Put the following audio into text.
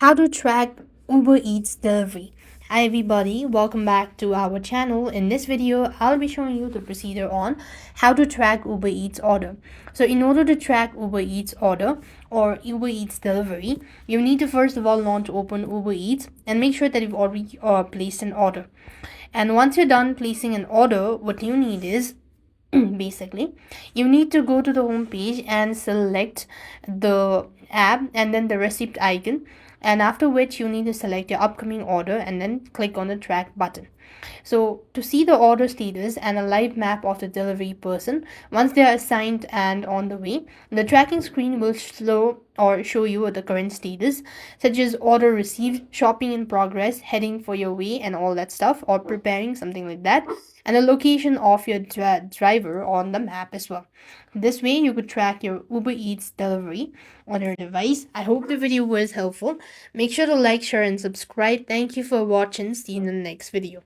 How to track Uber Eats delivery. Hi everybody, welcome back to our channel. In this video, I'll be showing you the procedure on how to track Uber Eats order. So in order to track Uber Eats order or Uber Eats delivery, you need to first of all launch open Uber Eats and make sure that you've already placed an order. And once you're done placing an order, what you need is basically you need to go to the home page and select the app and then the receipt icon, and after which you need to select your upcoming order and then click on the track button. So to see the order status and a live map of the delivery person once they are assigned and on the way, the tracking screen will show you the current status, such as order received, shopping in progress, heading for your way, and all that stuff, or preparing something like that, and the location of your driver on the map as well. This way, you could track your Uber Eats delivery on your device. I hope the video was helpful. Make sure to like, share, and subscribe. Thank you for watching. See you in the next video.